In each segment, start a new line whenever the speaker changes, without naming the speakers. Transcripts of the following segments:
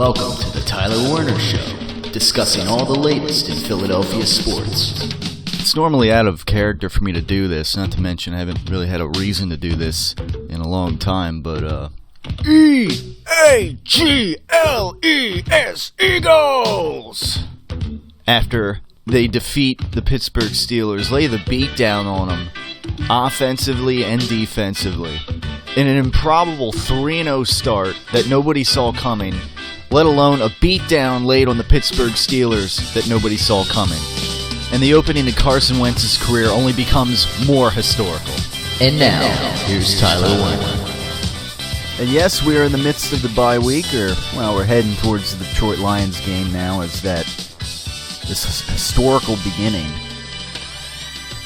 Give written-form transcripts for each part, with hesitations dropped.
Welcome to the Tyler Werner Show, discussing all the latest in Philadelphia sports. It's normally out of character for me to do this, not to mention I haven't really had a reason to do this in a long time, but, E-A-G-L-E-S, Eagles! After they defeat the Pittsburgh Steelers, lay the beat down on them, offensively and defensively, in an improbable 3-0 start that nobody saw coming, let alone a beatdown laid on the Pittsburgh Steelers that nobody saw coming. And the opening to Carson Wentz's career only becomes more historical.
And now, here's Tyler Werner.
And yes, we are in the midst of the bye week, we're heading towards the Detroit Lions game now as this historical beginning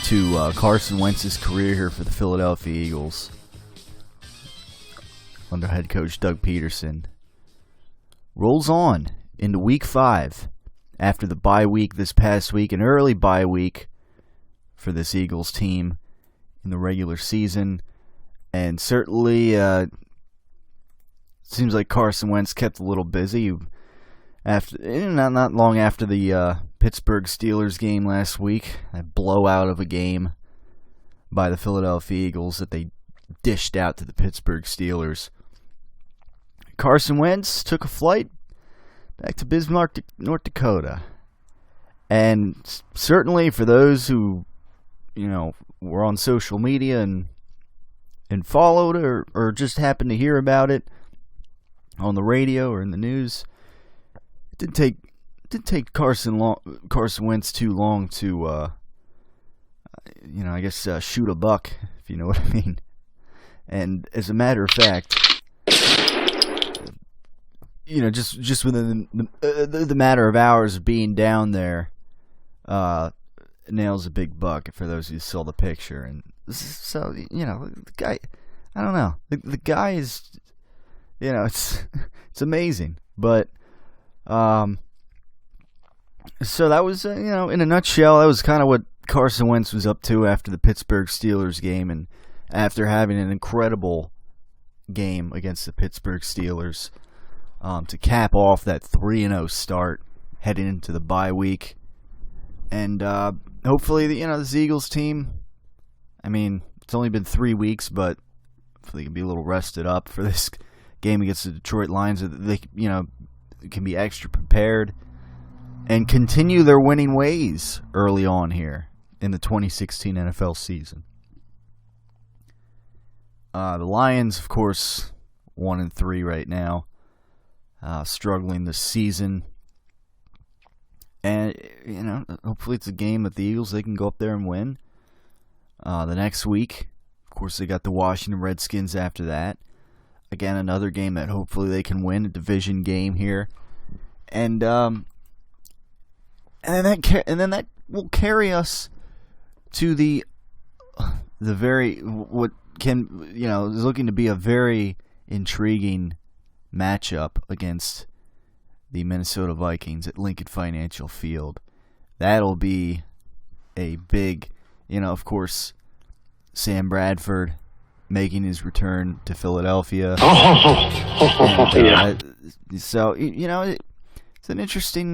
to Carson Wentz's career here for the Philadelphia Eagles under head coach Doug Peterson rolls on into Week 5 after the bye week this past week, an early bye week for this Eagles team in the regular season, and certainly seems like Carson Wentz kept a little busy after not long after the Pittsburgh Steelers game last week, that blowout of a game by the Philadelphia Eagles that they dished out to the Pittsburgh Steelers. Carson Wentz took a flight back to Bismarck, North Dakota. And certainly for those who, were on social media and followed or just happened to hear about it on the radio or in the news, it didn't take Carson Wentz too long to, shoot a buck, if you know what I mean. And as a matter of fact, just within the matter of hours of being down there, nails a big buck for those who saw the picture. And so, the guy, I don't know. The guy is, it's amazing. But, so that was, in a nutshell, that was kind of what Carson Wentz was up to after the Pittsburgh Steelers game and after having an incredible game against the Pittsburgh Steelers. To cap off that 3-0 start heading into the bye week. And hopefully, this Eagles team, it's only been 3 weeks, but hopefully they can be a little rested up for this game against the Detroit Lions. So that they, can be extra prepared and continue their winning ways early on here in the 2016 NFL season. The Lions, of course, 1-3 right now. Struggling this season. And, hopefully it's a game that the Eagles, they can go up there and win. The next week, of course, they got the Washington Redskins after that. Again, another game that hopefully they can win, a division game here. And then that will carry us to the very, what can, is looking to be a very intriguing matchup against the Minnesota Vikings at Lincoln Financial Field. That'll be a big, of course, Sam Bradford making his return to Philadelphia. So, it's an interesting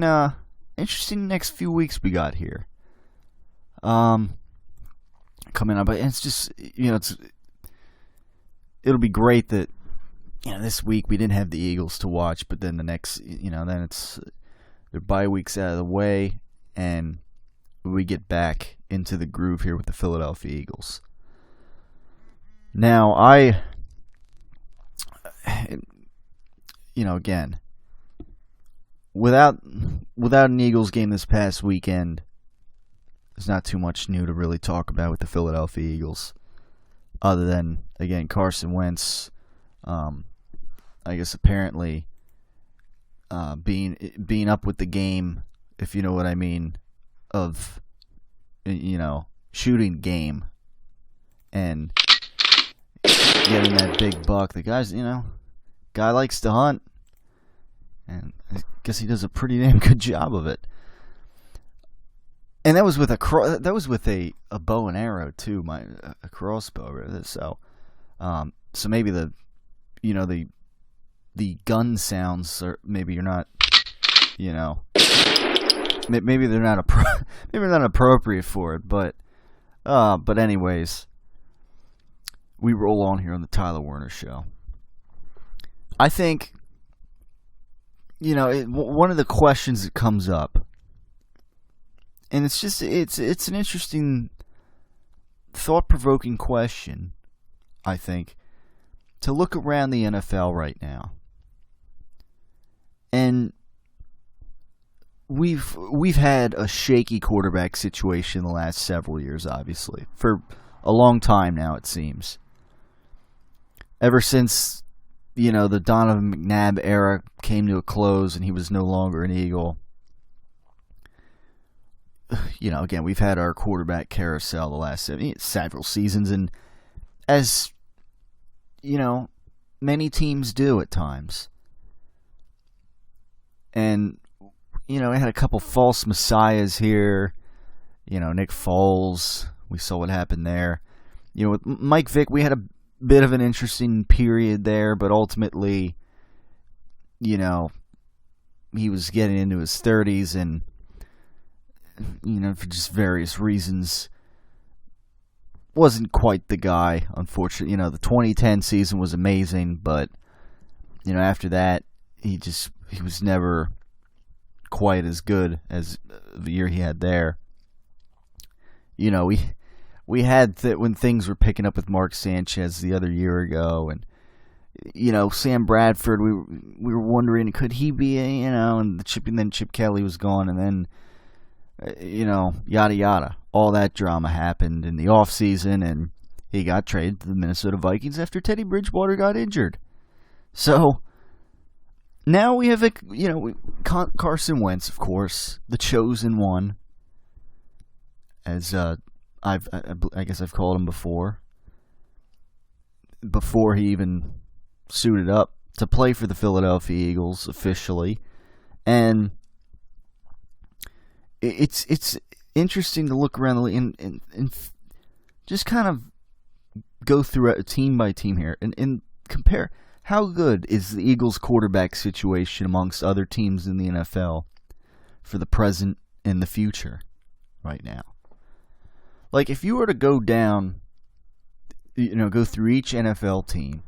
next few weeks we got here. Coming up, but it's just, it'll be great that this week we didn't have the Eagles to watch, but then the next, then it's their bye weeks out of the way, and we get back into the groove here with the Philadelphia Eagles. Now, again, without an Eagles game this past weekend, there's not too much new to really talk about with the Philadelphia Eagles, other than, again, Carson Wentz, apparently being up with the game, if you know what I mean, of shooting game and getting that big buck. The guy's guy likes to hunt, and I guess he does a pretty damn good job of it. And that was with a bow and arrow too, a crossbow. So maybe the the gun sounds, or maybe you're not, maybe they're not maybe they're not appropriate for it, but anyways, we roll on here on the Tyler Werner Show. I think, one of the questions that comes up, and it's an interesting, thought-provoking question, I think, to look around the NFL right now. And we've had a shaky quarterback situation the last several years, obviously. For a long time now, it seems. Ever since, the Donovan McNabb era came to a close and he was no longer an Eagle. Again, we've had our quarterback carousel the last several seasons, and as, many teams do at times. And, we had a couple false messiahs here. Nick Foles, we saw what happened there. With Mike Vick, we had a bit of an interesting period there, but ultimately, he was getting into his 30s and, for just various reasons, wasn't quite the guy, unfortunately. The 2010 season was amazing, but, after that, he was never quite as good as the year he had there. We had when things were picking up with Mark Sanchez the other year ago, and Sam Bradford, we were wondering, could he be and then Chip Kelly was gone, and then yada yada, all that drama happened in the offseason, and he got traded to the Minnesota Vikings after Teddy Bridgewater got injured. So now we have Carson Wentz, of course, the chosen one, as I guess I've called him before he even suited up to play for the Philadelphia Eagles officially. And it's interesting to look around the league and just kind of go through it team by team here and compare how good is the Eagles quarterback situation amongst other teams in the NFL for the present and the future right now. Like, if you were to go down, go through each NFL team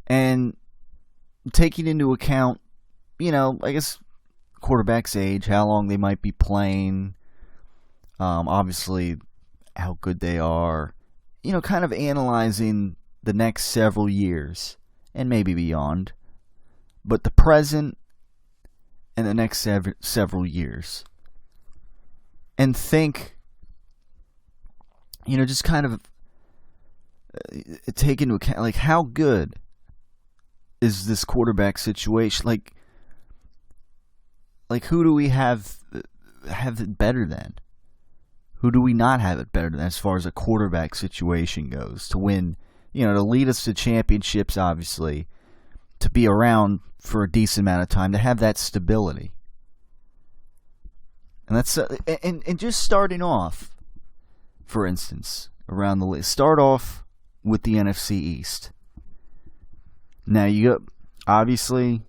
and taking into account, I guess, quarterback's age, how long they might be playing, obviously how good they are, kind of analyzing the next several years and maybe beyond, but the present and the next several years, and think, just kind of take into account, like, how good is this quarterback situation? Like who do we have it better than? Who do we not have it better than as far as a quarterback situation goes to win? To lead us to championships, obviously, to be around for a decent amount of time, to have that stability. And that's and just starting off, for instance, around the list. Start off with the NFC East. Now you got, obviously,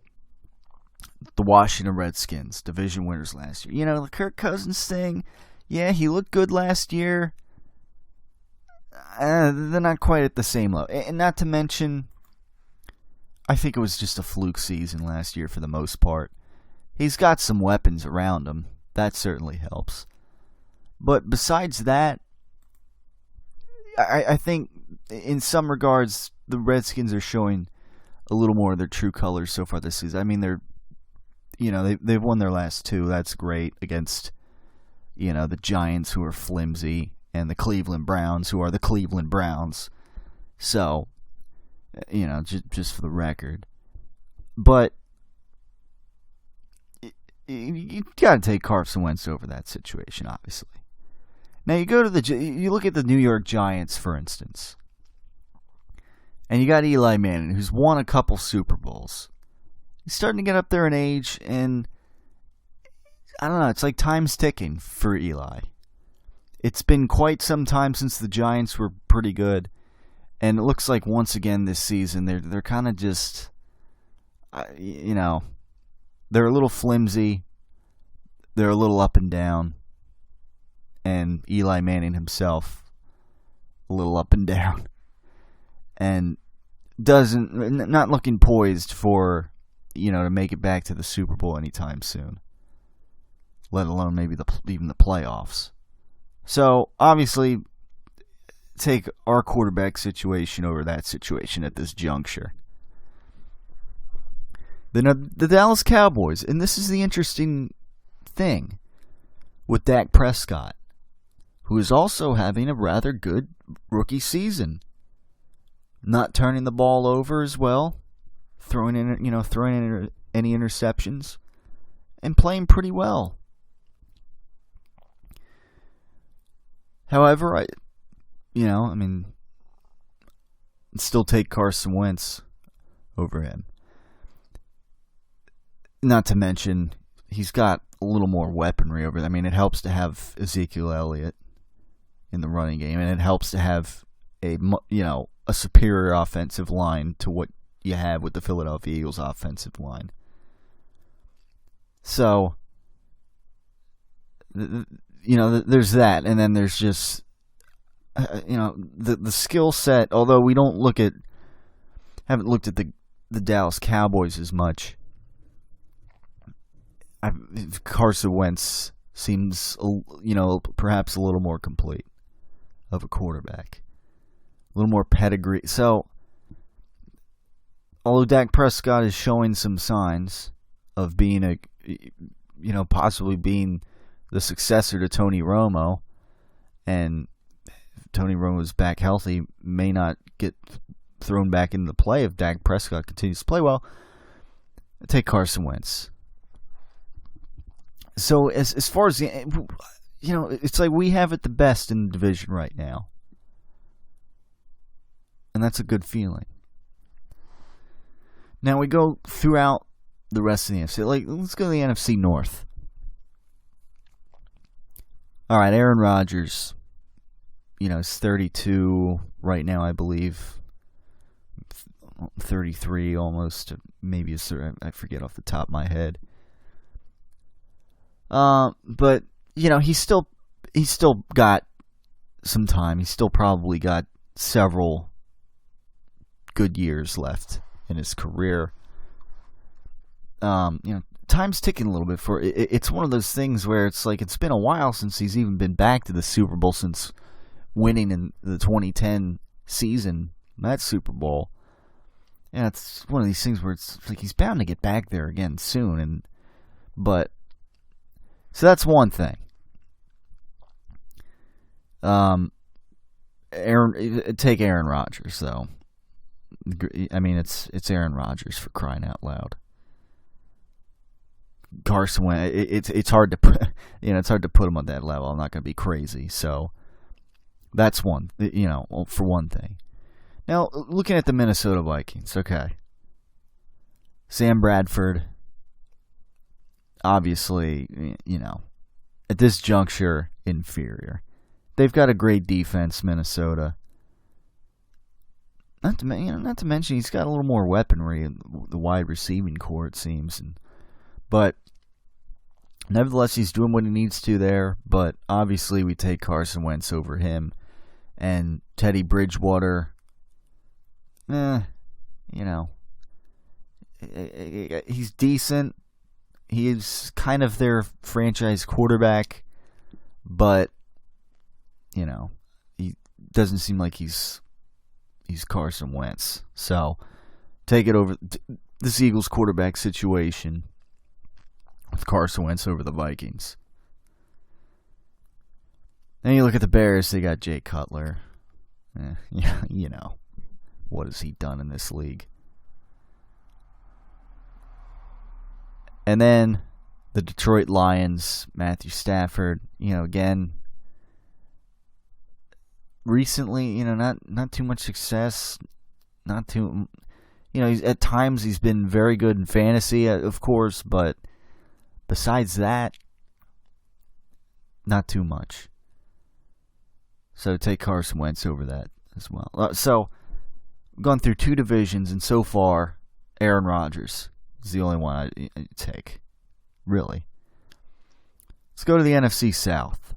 the Washington Redskins, division winners last year. The Kirk Cousins thing, yeah, he looked good last year. They're not quite at the same level. And not to mention, I think it was just a fluke season last year for the most part. He's got some weapons around him. That certainly helps. But besides that, I think in some regards, the Redskins are showing a little more of their true colors so far this season. I mean, they've won their last two. That's great against, the Giants, who are flimsy, and the Cleveland Browns, who are the Cleveland Browns. So, just for the record. But you got to take Carson Wentz over that situation, obviously. Now you look at the New York Giants, for instance, and you got Eli Manning, who's won a couple Super Bowls. He's starting to get up there in age, and I don't know, it's like time's ticking for Eli. It's been quite some time since the Giants were pretty good, and it looks like once again this season they're kind of just they're a little flimsy. They're a little up and down. And Eli Manning himself, a little up and down. And not looking poised for, to make it back to the Super Bowl anytime soon. Let alone maybe even the playoffs. So, obviously, take our quarterback situation over that situation at this juncture. Then the Dallas Cowboys, and this is the interesting thing with Dak Prescott, who is also having a rather good rookie season. Not turning the ball over as well, throwing in any interceptions, and playing pretty well. However, I'd still take Carson Wentz over him. Not to mention, he's got a little more weaponry over there. It helps to have Ezekiel Elliott in the running game, and it helps to have a superior offensive line to what you have with the Philadelphia Eagles offensive line. So, there's that, and then there's just, the skill set. Although we haven't looked at the Dallas Cowboys as much. Carson Wentz seems, perhaps a little more complete of a quarterback. A little more pedigree. So, although Dak Prescott is showing some signs of being possibly being the successor to Tony Romo, and if Tony Romo's back healthy, may not get thrown back into the play if Dak Prescott continues to play well, take Carson Wentz. So, as far as it's like we have it the best in the division right now. And that's a good feeling. Now we go throughout the rest of the NFC. Let's go to the NFC North. All right, Aaron Rodgers. Is 32 right now, I believe. 33 almost. Maybe I forget off the top of my head. But he's still got some time. He's still probably got several good years left in his career. Time's ticking a little bit for it. It's one of those things where it's like it's been a while since he's even been back to the Super Bowl since winning in the 2010 season, that Super Bowl. And it's one of these things where it's like he's bound to get back there again soon. So that's one thing. Take Aaron Rodgers though. It's Aaron Rodgers, for crying out loud. Carson Wentz. It's hard to put. It's hard to put him on that level. I'm not going to be crazy. So that's one. For one thing. Now looking at the Minnesota Vikings. Okay. Sam Bradford. Obviously, at this juncture, inferior. They've got a great defense, Minnesota. Not to mention he's got a little more weaponry in the wide receiving core, it seems. But nevertheless, he's doing what he needs to there. But obviously, we take Carson Wentz over him. And Teddy Bridgewater, he's decent. He's kind of their franchise quarterback, but he doesn't seem like he's Carson Wentz. So take it over this Eagles quarterback situation with Carson Wentz over the Vikings. Then you look at the Bears; they got Jay Cutler. What has he done in this league? And then the Detroit Lions, Matthew Stafford, again, recently, not too much success, not too, at times he's been very good in fantasy, of course, but besides that, not too much. So take Carson Wentz over that as well. So, gone through two divisions, and so far, Aaron Rodgers is the only one I'd take, really. Let's go to the NFC South.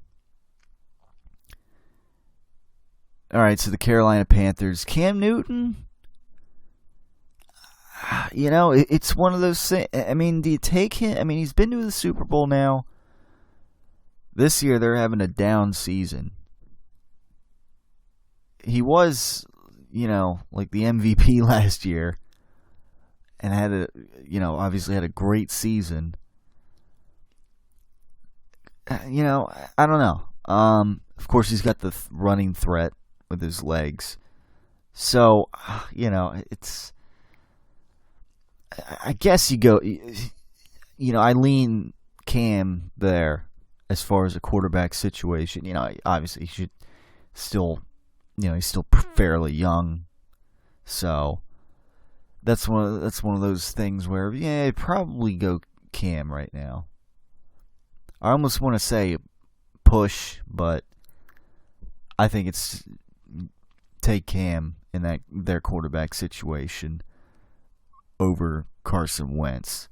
All right, so the Carolina Panthers. Cam Newton, it's one of those things. I mean, do you take him? I mean, he's been to the Super Bowl now. This year, they're having a down season. He was, like the MVP last year. And had obviously had a great season. I don't know. Of course, he's got the running threat with his legs. So, it's... I guess you go... I lean Cam there as far as a quarterback situation. Obviously, he should still... he's still fairly young. So... That's one of those things where, I'd probably go Cam right now. I almost want to say push, but I think it's take Cam in their quarterback situation over Carson Wentz.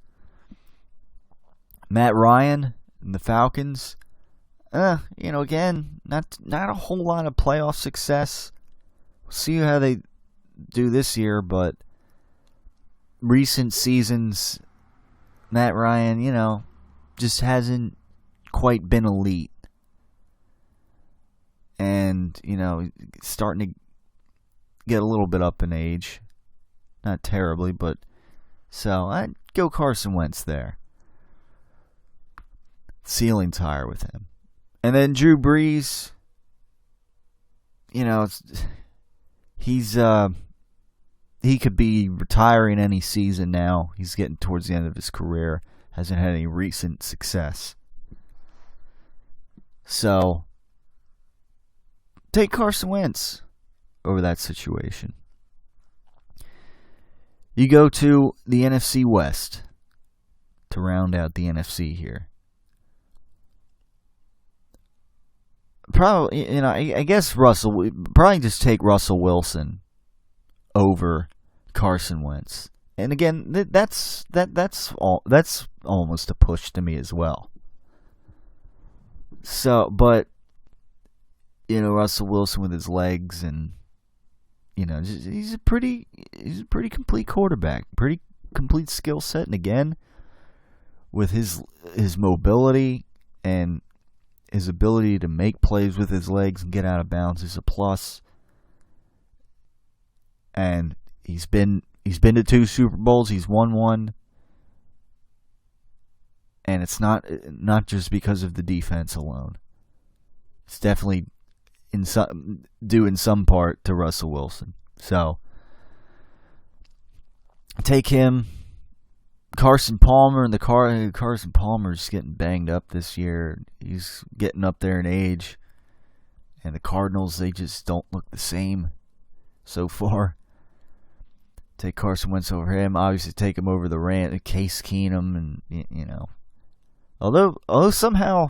Matt Ryan and the Falcons, again, not a whole lot of playoff success. We'll see how they do this year, but recent seasons, Matt Ryan, just hasn't quite been elite. And, starting to get a little bit up in age. Not terribly, but so I'd go Carson Wentz there. Ceiling tire with him. And then Drew Brees, he could be retiring any season now. He's getting towards the end of his career. Hasn't had any recent success. So, take Carson Wentz over that situation. You go to the NFC West to round out the NFC here. Probably, I guess probably just take Russell Wilson over Carson Wentz. And again, that's almost a push to me as well. So, but Russell Wilson with his legs and he's a pretty complete quarterback, pretty complete skill set, and again, with his mobility and his ability to make plays with his legs and get out of bounds is a plus. And he's been to 2 Super Bowls. He's won 1, and it's not just because of the defense alone. It's definitely due in some part to Russell Wilson. So take him. Carson Palmer, and Carson Palmer's getting banged up this year. He's getting up there in age, and the Cardinals, they just don't look the same so far. Take Carson Wentz over him. Obviously, take him over the Case Keenum, and although somehow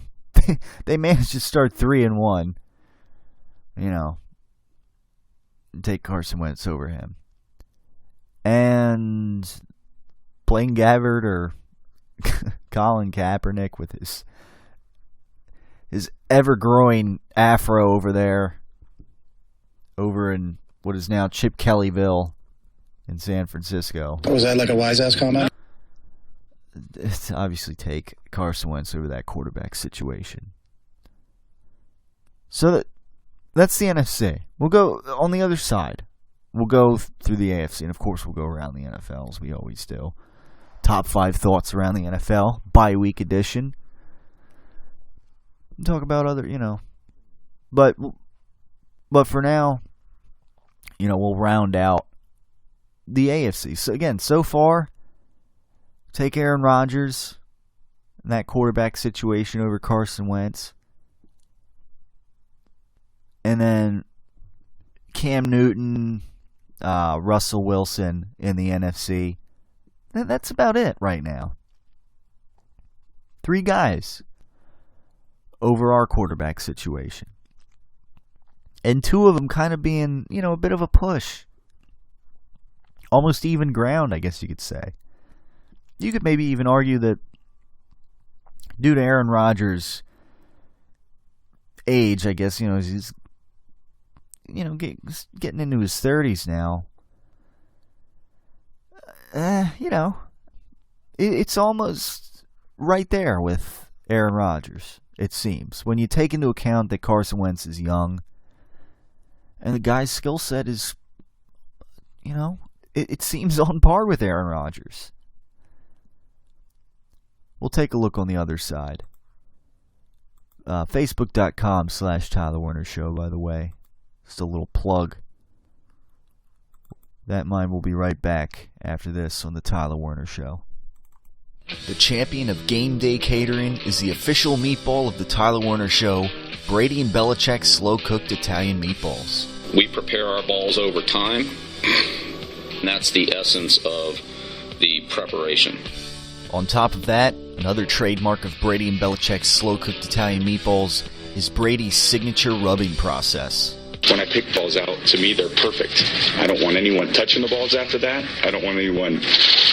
they managed to start 3-1, take Carson Wentz over him. And Blaine Gabbert or Colin Kaepernick with his ever-growing afro over in what is now Chip Kellyville in San Francisco.
Was that like a wise-ass comment?
It's obviously take Carson Wentz over that quarterback situation. So that's the NFC. We'll go on the other side. We'll go through the AFC, and of course we'll go around the NFL as we always do. Top 5 thoughts around the NFL, bye-week edition. Talk about other, But for now, we'll round out the AFC. So again, so far, take Aaron Rodgers in that quarterback situation over Carson Wentz. And then Cam Newton, Russell Wilson in the NFC. That's about it right now. 3 guys over our quarterback situation. And 2 of them kind of being, a bit of a push. Almost even ground, I guess you could say. you could maybe even argue that due to Aaron Rodgers' age, I guess, he's getting into his 30s now. It's almost right there with Aaron Rodgers, it seems. When you take into account that Carson Wentz is young, and the guy's skill set is, it seems on par with Aaron Rodgers. We'll take a look on the other side. Facebook.com/Tyler Werner Show, by the way. Just a little plug. That mine will be right back after this on the Tyler Werner Show.
The champion of game day catering is the official meatball of the Tyler Werner Show, Brady and Belichick's slow-cooked Italian meatballs.
We prepare our balls over time, and that's the essence of the preparation.
On top of that, another trademark of Brady and Belichick's slow-cooked Italian meatballs is Brady's signature rubbing process.
When I pick balls out, to me, they're perfect. I don't want anyone touching the balls after that. I don't want anyone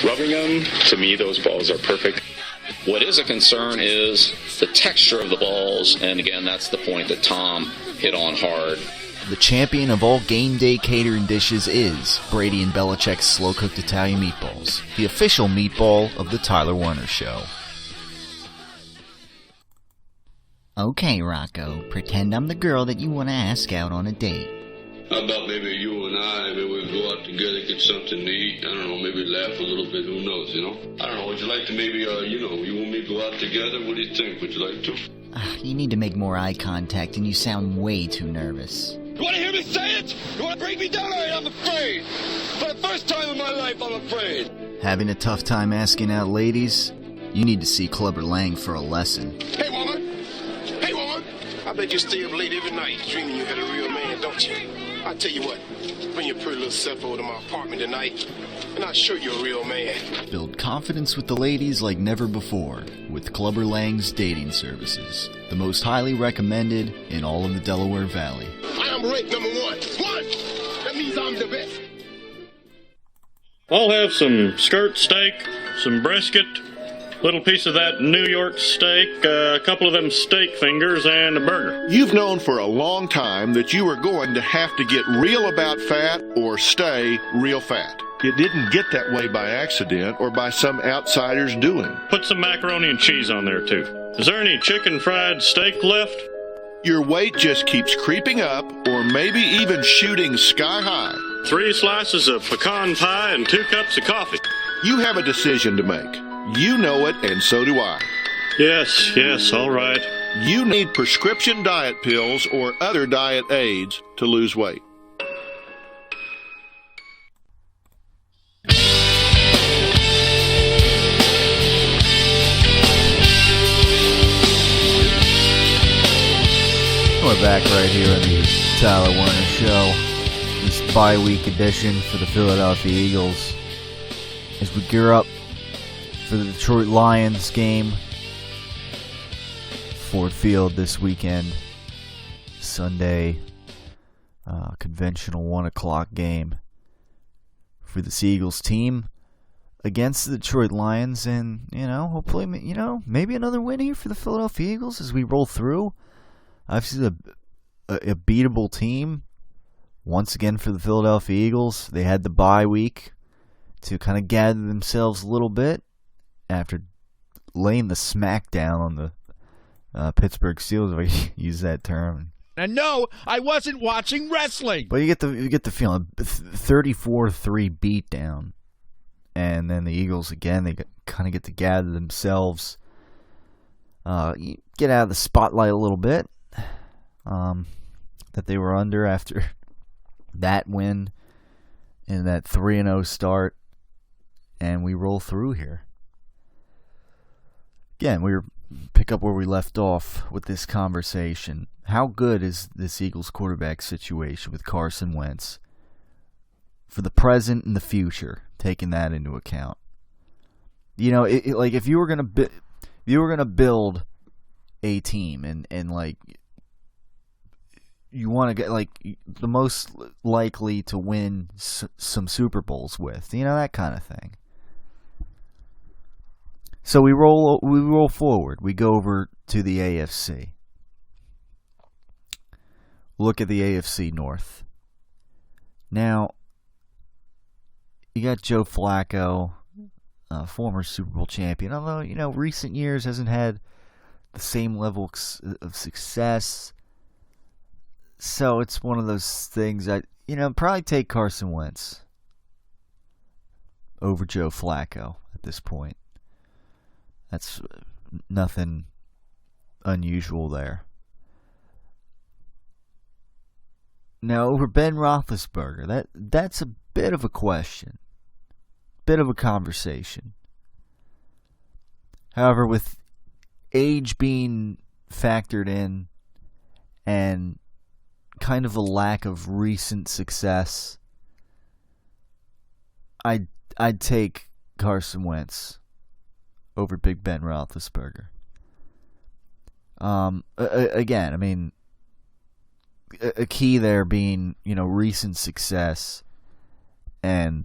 rubbing them. To me, those balls are perfect.
What is a concern is the texture of the balls, and again, that's the point that Tom hit on hard.
The champion of all game day catering dishes is Brady and Belichick's slow-cooked Italian meatballs, the official meatball of the Tyler Werner Show.
Okay, Rocco, pretend I'm the girl that you want to ask out on a date.
How about maybe you and I, maybe we go out together, get something to eat, I don't know, maybe laugh a little bit, who knows, I don't know, would you like to maybe, you want me to go out together? What do you think? Would you like to?
You need to make more eye contact, and you sound way too nervous.
You want to hear me say it? You want to break me down? All right, I'm afraid. For the first time in my life, I'm afraid.
Having a tough time asking out ladies? You need to see Clubber Lang for a lesson.
Hey, woman. Hey, woman. I bet you stay up late every night dreaming you had a real man, don't you? I tell you what, bring your pretty little self over to my apartment tonight, and I'll show you a real man.
Build confidence with the ladies like never before with Clubber Lang's dating services. The most highly recommended in all of the Delaware Valley.
I am ranked number one. That means I'm the best.
I'll have some skirt steak, some brisket, little piece of that New York steak, a couple of them steak fingers, and a burger.
You've known for a long time that you were going to have to get real about fat or stay real fat. It didn't get that way by accident or by some outsider's doing.
Put some macaroni and cheese on there, too. Is there any chicken fried steak left?
Your weight just keeps creeping up or maybe even shooting sky high.
3 slices of pecan pie and 2 cups of coffee.
You have a decision to make. You know it, and so do I.
Yes, all right.
You need prescription diet pills or other diet aids to lose weight.
We're back right here on the Tyler Werner Show. This bye-week edition for the Philadelphia Eagles. As we gear up for the Detroit Lions game, Ford Field this weekend, Sunday, conventional 1 o'clock game for this Eagles team against the Detroit Lions, and hopefully, maybe another win here for the Philadelphia Eagles as we roll through. Obviously, a beatable team once again for the Philadelphia Eagles. They had the bye week to kind of gather themselves a little bit after laying the smackdown on the Pittsburgh Steelers, if I use that term.
And no, I wasn't watching wrestling.
But you get the feeling 34-3 beatdown, and then the Eagles again, they kind of get to gather themselves, get out of the spotlight a little bit that they were under after that win and that 3-0 start, and we roll through here. Again, we pick up where we left off with this conversation. How good is this Eagles quarterback situation with Carson Wentz for the present and the future, taking that into account? Like if you were gonna build a team and like you want to get like the most likely to win some Super Bowls with, that kind of thing. So we roll forward. We go over to the AFC. Look at the AFC North. Now, you got Joe Flacco, former Super Bowl champion. Although, recent years hasn't had the same level of success. So it's one of those things that, probably take Carson Wentz over Joe Flacco at this point. That's nothing unusual there. Now, over Ben Roethlisberger, that's a bit of a question. Bit of a conversation. However, with age being factored in and kind of a lack of recent success, I'd take Carson Wentz over Big Ben Roethlisberger. Again, a key there being, recent success and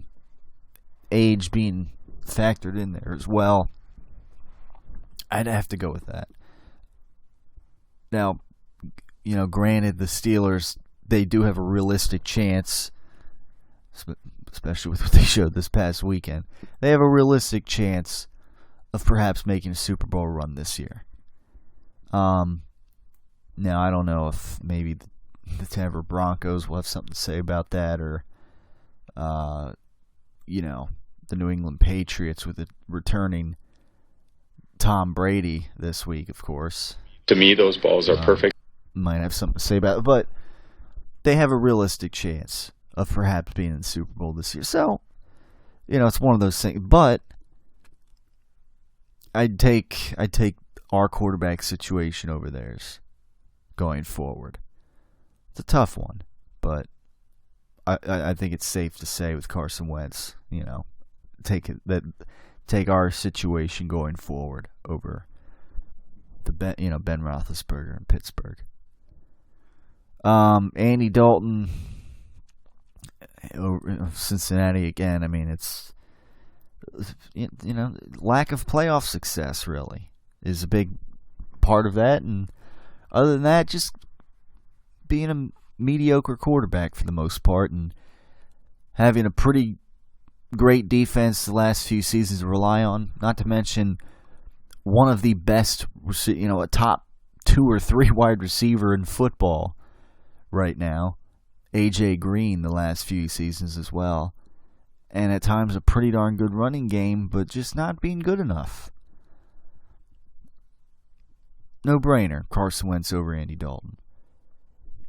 age being factored in there as well. I'd have to go with that. Now, granted, the Steelers, they do have a realistic chance, especially with what they showed this past weekend. They have a realistic chance of perhaps making a Super Bowl run this year. Now, I don't know if maybe the Denver Broncos will have something to say about that, or, the New England Patriots with the returning Tom Brady this week, of course.
To me, those balls are perfect.
Might have something to say about it, but they have a realistic chance of perhaps being in the Super Bowl this year. So, it's one of those things. But I'd take our quarterback situation over theirs going forward. It's a tough one, but I think it's safe to say with Carson Wentz, take our situation going forward over the Ben Roethlisberger in Pittsburgh. Andy Dalton over Cincinnati again. It's lack of playoff success really is a big part of that, and other than that, just being a mediocre quarterback for the most part, and having a pretty great defense the last few seasons to rely on. Not to mention one of the best, a top 2 or 3 wide receiver in football right now, AJ Green, the last few seasons as well, and at times a pretty darn good running game, but just not being good enough. No brainer, Carson Wentz over Andy Dalton.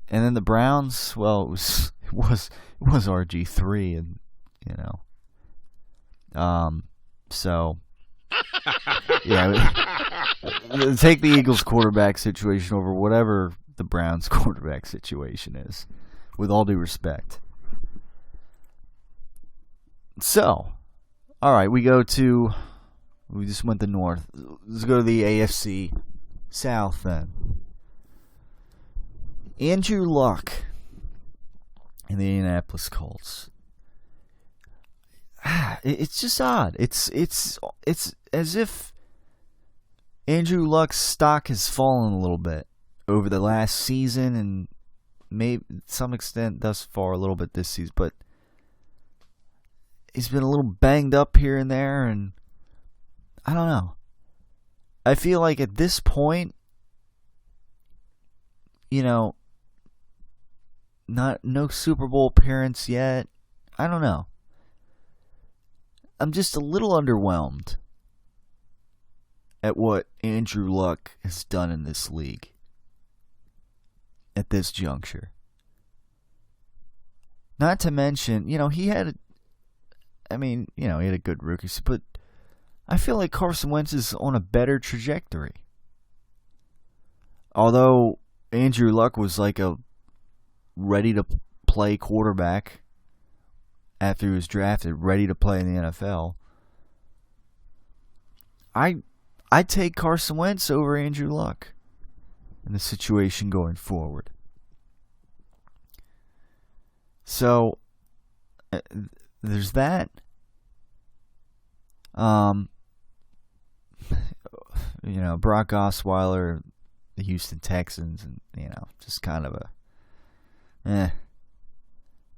And then the Browns, well, it was RG3, and so yeah, take the Eagles quarterback situation over whatever the Browns quarterback situation is, with all due respect. So, all right, we just went to North. Let's go to the AFC South then. Andrew Luck and the Indianapolis Colts. It's just odd. It's as if Andrew Luck's stock has fallen a little bit over the last season, and maybe to some extent thus far a little bit this season, but he's been a little banged up here and there, and I don't know. I feel like at this point, no Super Bowl appearance yet. I don't know. I'm just a little underwhelmed at what Andrew Luck has done in this league at this juncture. Not to mention, he had a good rookie, but I feel like Carson Wentz is on a better trajectory. Although Andrew Luck was like a ready-to-play quarterback after he was drafted, ready to play in the NFL, I'd take Carson Wentz over Andrew Luck in the situation going forward. So, there's that. Brock Osweiler, the Houston Texans, and, just kind of a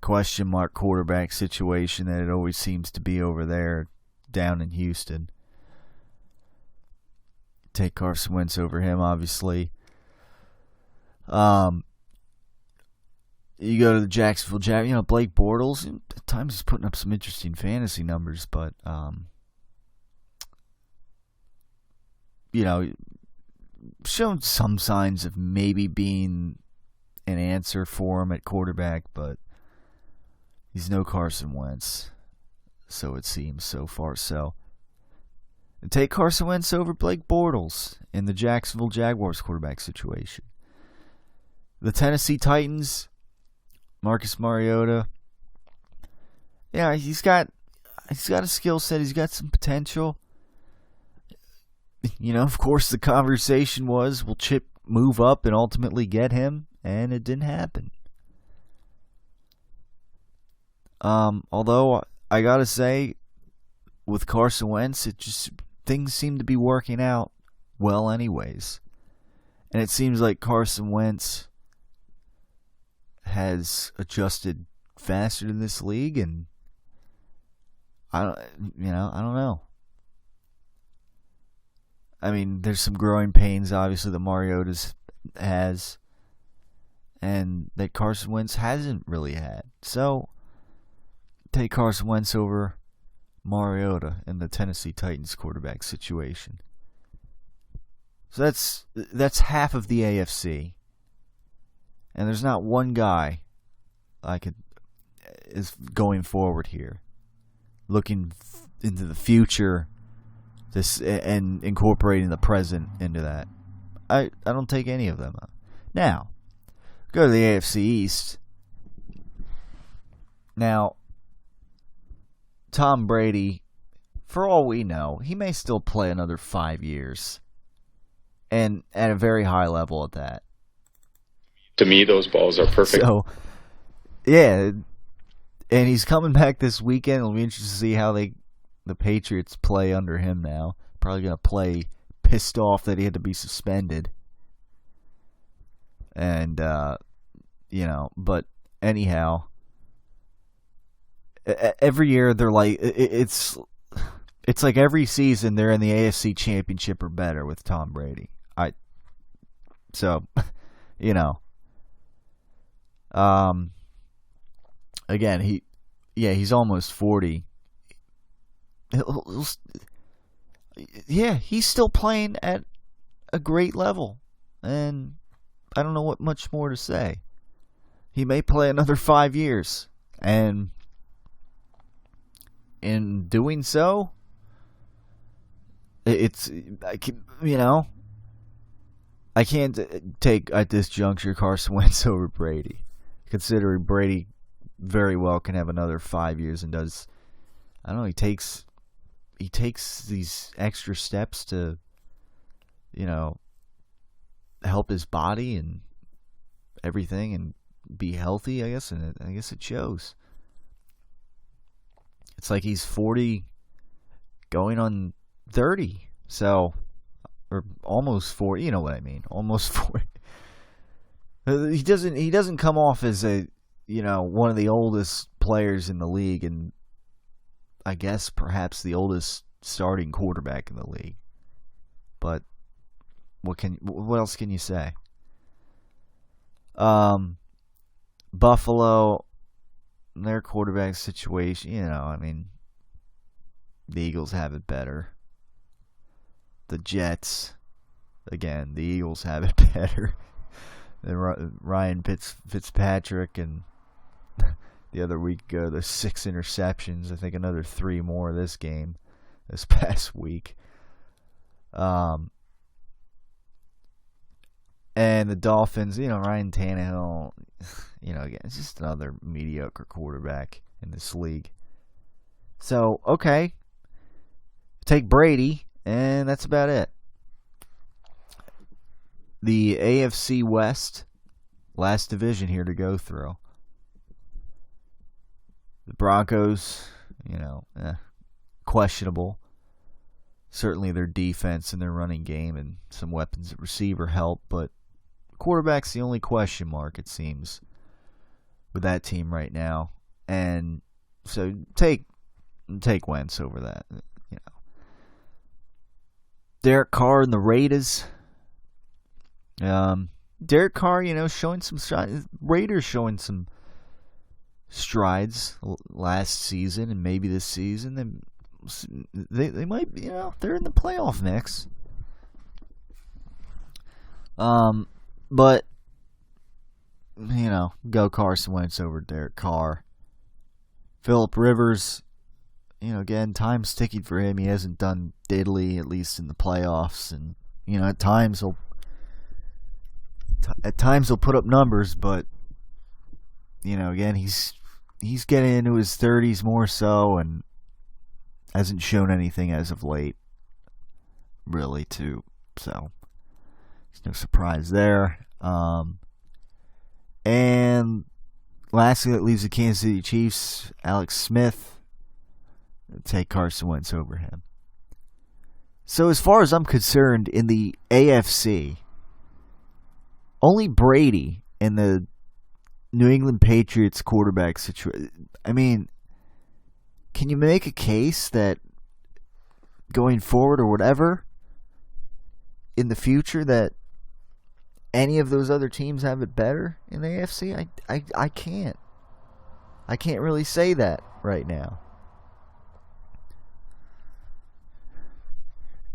question mark quarterback situation that it always seems to be over there down in Houston. Take Carson Wentz over him, obviously. You go to the Jacksonville Jaguars, Blake Bortles, at times he's putting up some interesting fantasy numbers, but, shown some signs of maybe being an answer for him at quarterback, but he's no Carson Wentz, so it seems so far. So, and take Carson Wentz over Blake Bortles in the Jacksonville Jaguars quarterback situation. The Tennessee Titans, Marcus Mariota. Yeah, he's got a skill set. He's got some potential. Of course, the conversation was, will Chip move up and ultimately get him? And it didn't happen. Although, I gotta say, with Carson Wentz, things seem to be working out well anyways. And it seems like Carson Wentz has adjusted faster in this league, and I don't know. I mean, there's some growing pains, obviously, that Mariota has, and that Carson Wentz hasn't really had. So, take Carson Wentz over Mariota in the Tennessee Titans quarterback situation. So that's half of the AFC, and there's not one guy is going forward here, looking into the future. And incorporating the present into that. I don't take any of them. Now, go to the AFC East. Now, Tom Brady, for all we know, he may still play another 5 years. And at a very high level at that.
To me, those balls are perfect.
So, yeah. And he's coming back this weekend. It'll be interesting to see how the Patriots play under him now. Probably going to play pissed off that he had to be suspended. And, but anyhow, every year they're like, it's like every season they're in the AFC Championship or better with Tom Brady. Again, he's almost 40. He's still playing at a great level, and I don't know what much more to say. He may play another 5 years, and in doing so, I can't take at this juncture Carson Wentz over Brady, considering Brady very well can have another 5 years and does. I don't know. He takes these extra steps to, help his body and everything and be healthy, I guess, and I guess it shows. It's like he's 40 going on 30, so, or almost 40, you know what I mean, almost 40. He doesn't come off as one of the oldest players in the league, and I guess perhaps the oldest starting quarterback in the league. But what else can you say? Buffalo, their quarterback situation, the Eagles have it better. The Jets, again, the Eagles have it better. Ryan Fitzpatrick, and the other week ago, the 6 interceptions. I think another 3 more this past week. And the Dolphins, Ryan Tannehill, again, it's just another mediocre quarterback in this league. So, okay. Take Brady, and that's about it. The AFC West, last division here to go through. The Broncos, questionable. Certainly their defense and their running game and some weapons at receiver help, but quarterback's the only question mark, it seems, with that team right now. And so take Wentz over that. You know, Derek Carr and the Raiders. Derek Carr, showing some strides. Raiders showing some strides last season and maybe this season. They might, they're in the playoff mix. But go Carson Wentz over Derek Carr. Phillip Rivers, again, time's ticking for him. He hasn't done diddly, at least in the playoffs, and at times he'll put up numbers, but again, he's getting into his 30s more so, and hasn't shown anything as of late, really, too. So there's no surprise there. And lastly, that leaves the Kansas City Chiefs. Alex Smith, take Carson Wentz over him. So as far as I'm concerned, in the AFC, only Brady and the New England Patriots quarterback situation. I mean, can you make a case that going forward or whatever in the future that any of those other teams have it better in the AFC? I can't. I can't really say that right now.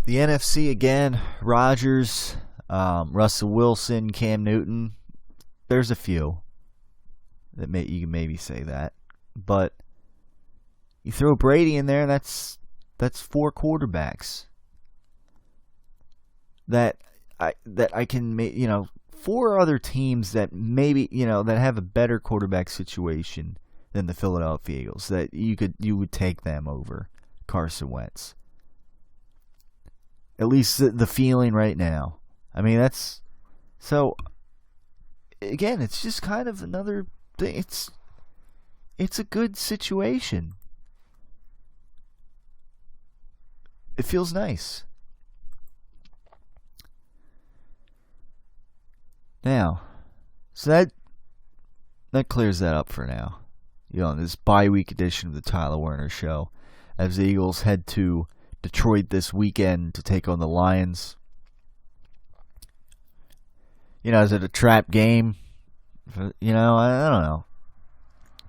The NFC again, Rodgers, Russell Wilson, Cam Newton. There's a few that you can maybe say that, but you throw Brady in there, that's 4 quarterbacks that I can make, 4 other teams that maybe, that have a better quarterback situation than the Philadelphia Eagles, that you would take them over Carson Wentz. At least the feeling right now. I mean, that's so. Again, it's just kind of another thing. It's a good situation. It feels nice. Now, so that clears that up for now. This bye-week edition of the Tyler Werner Show, as the Eagles head to Detroit this weekend to take on the Lions. Is it a trap game? I don't know.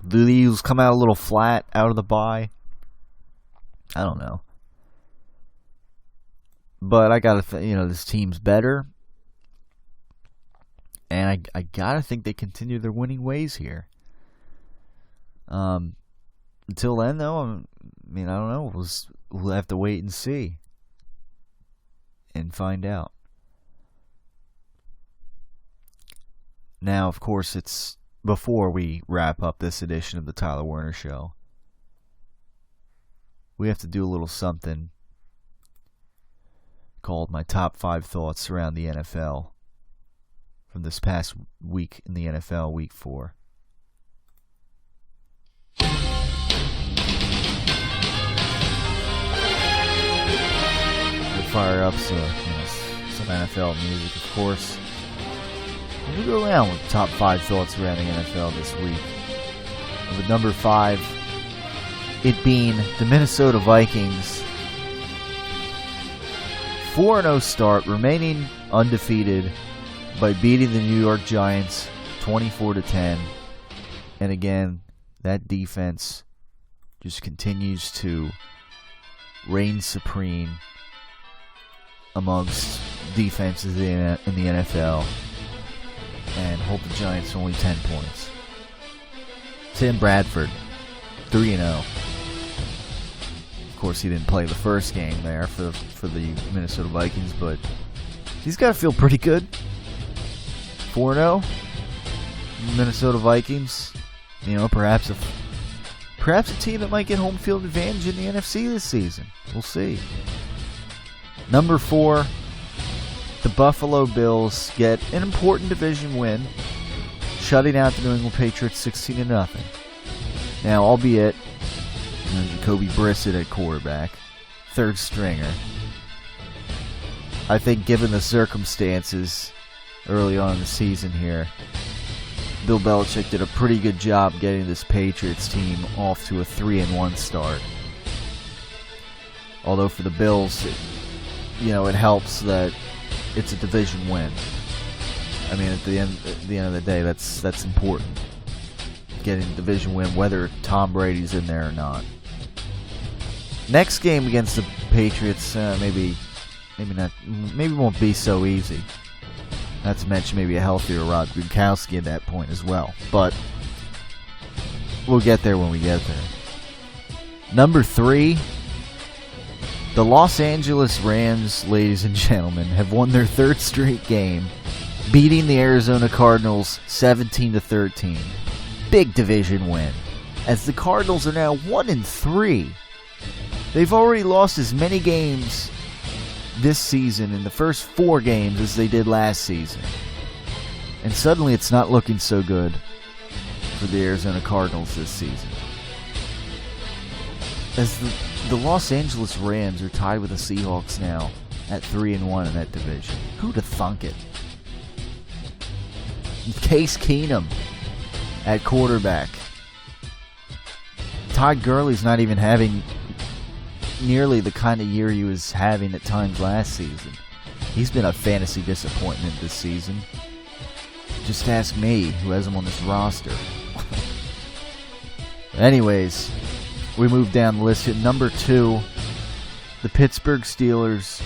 Do the Eagles come out a little flat out of the bye? I don't know. But I gotta, this team's better. And I gotta think they continue their winning ways here. Until then, though, I don't know. We'll have to wait and see. And find out. Now, of course, it's before we wrap up this edition of the Tyler Werner Show. We have to do a little something called my top 5 thoughts around the NFL from this past week in the NFL, week 4. We'll fire up some NFL music, of course. We'll go around with the top 5 thoughts around the NFL this week. And with number 5, it being the Minnesota Vikings. 4-0 start, remaining undefeated by beating the New York Giants 24-10. And again, that defense just continues to reign supreme amongst defenses in the NFL. And hold the Giants to only 10 points. Tim Bradford, 3-0. Of course, he didn't play the first game there for the Minnesota Vikings, but he's got to feel pretty good. 4-0, Minnesota Vikings. Perhaps a team that might get home field advantage in the NFC this season. We'll see. Number 4. The Buffalo Bills get an important division win, shutting out the New England Patriots 16-0. Now, albeit Jacoby Brissett at quarterback, third stringer, I think given the circumstances early on in the season here, Bill Belichick did a pretty good job getting this Patriots team off to a 3-1 start. Although for the Bills, it helps that it's a division win. I mean, at the end of the day, that's important. Getting a division win, whether Tom Brady's in there or not. Next game against the Patriots, maybe won't be so easy. Not to mention maybe a healthier Rob Gronkowski at that point as well. But we'll get there when we get there. Number 3, the Los Angeles Rams, ladies and gentlemen, have won their 3rd straight game, beating the Arizona Cardinals 17-13. Big division win, as the Cardinals are now 1-3. They've already lost as many games this season in the first 4 games as they did last season. And suddenly it's not looking so good for the Arizona Cardinals this season. As the Los Angeles Rams are tied with the Seahawks now at 3-1 in that division. Who'd have thunk it? Case Keenum at quarterback. Todd Gurley's not even having nearly the kind of year he was having at times last season. He's been a fantasy disappointment this season. Just ask me, who has him on this roster. Anyways, we move down the list at number 2. The Pittsburgh Steelers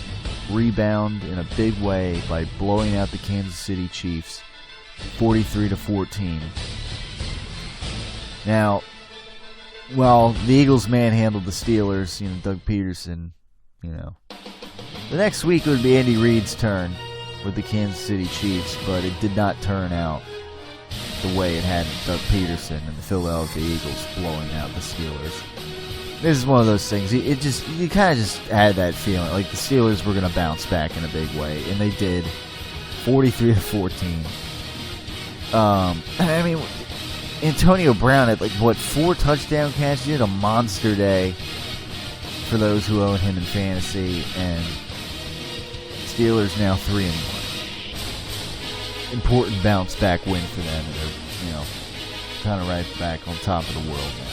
rebound in a big way by blowing out the Kansas City Chiefs 43-14. Now, while the Eagles manhandled the Steelers, Doug Peterson, the next week would be Andy Reid's turn with the Kansas City Chiefs, but it did not turn out the way it had Doug Peterson and the Philadelphia Eagles blowing out the Steelers. This is one of those things. You kind of just had that feeling like the Steelers were going to bounce back in a big way, and they did. 43-14. I mean, Antonio Brown had 4 touchdown catches. He had a monster day for those who own him in fantasy, and Steelers now 3-1. Important bounce back win for them, and they're kind of right back on top of the world now.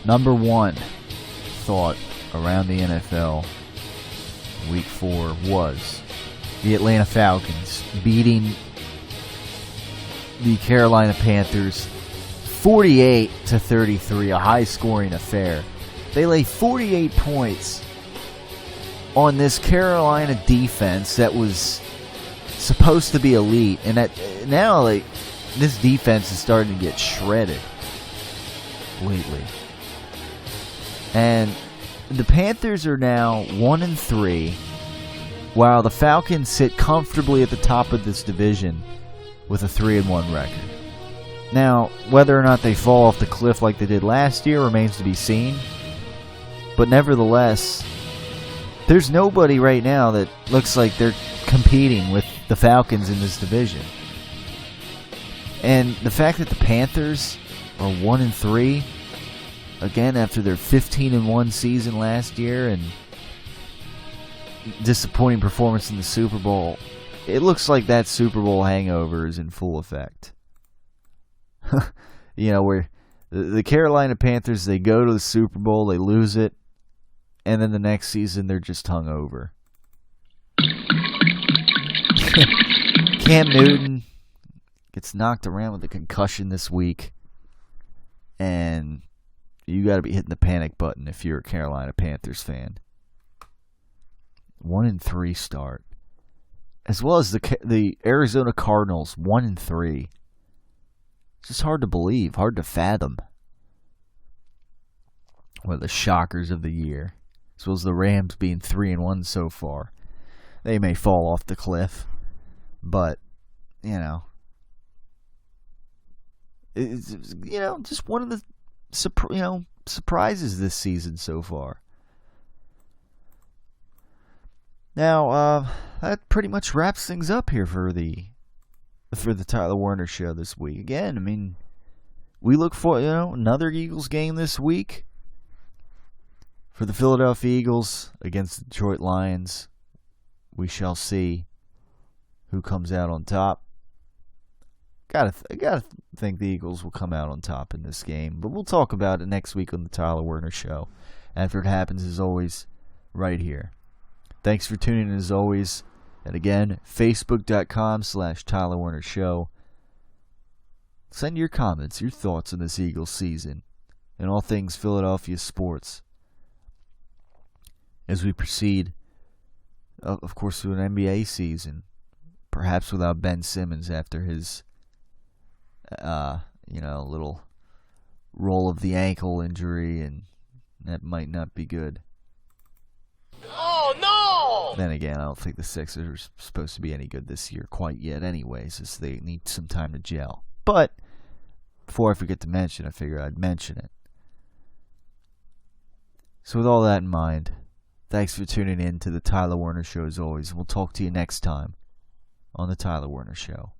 Number 1 thought around the NFL Week 4 was the Atlanta Falcons beating the Carolina Panthers 48-33, a high-scoring affair. They lay 48 points on this Carolina defense that was supposed to be elite, and that now this defense is starting to get shredded lately. And the Panthers are now 1-3, while the Falcons sit comfortably at the top of this division with a 3-1 record. Now, whether or not they fall off the cliff like they did last year remains to be seen. But nevertheless, there's nobody right now that looks like they're competing with the Falcons in this division. And the fact that the Panthers are 1-3, again after their 15-1 season last year and disappointing performance in the Super Bowl, it looks like that Super Bowl hangover is in full effect. Where the Carolina Panthers, they go to the Super Bowl, they lose it, and then the next season they're just hungover. Cam Newton gets knocked around with a concussion this week, and you got to be hitting the panic button if you're a Carolina Panthers fan. 1-3 start, as well as the Arizona Cardinals 1-3. It's just hard to believe, hard to fathom. One of the shockers of the year, as well as the Rams being 3-1 so far. They may fall off the cliff, but it's just one of the surprises this season so far. Now, that pretty much wraps things up here for the Tyler Werner Show this week. Again, I mean, we look for another Eagles game this week. For the Philadelphia Eagles against the Detroit Lions, we shall see who comes out on top. Gotta think the Eagles will come out on top in this game, but we'll talk about it next week on the Tyler Werner Show. After it happens, as always, right here. Thanks for tuning in as always. And again, Facebook.com/Tyler Werner Show. Send your comments, your thoughts on this Eagles season, and all things Philadelphia sports. As we proceed, of course, to an NBA season, perhaps without Ben Simmons after his, little roll of the ankle injury, and that might not be good.
Oh, no!
Then again, I don't think the Sixers are supposed to be any good this year quite yet anyways, as they need some time to gel. But, before I forget to mention, I figured I'd mention it. So with all that in mind, thanks for tuning in to the Tyler Werner Show as always. We'll talk to you next time on the Tyler Werner Show.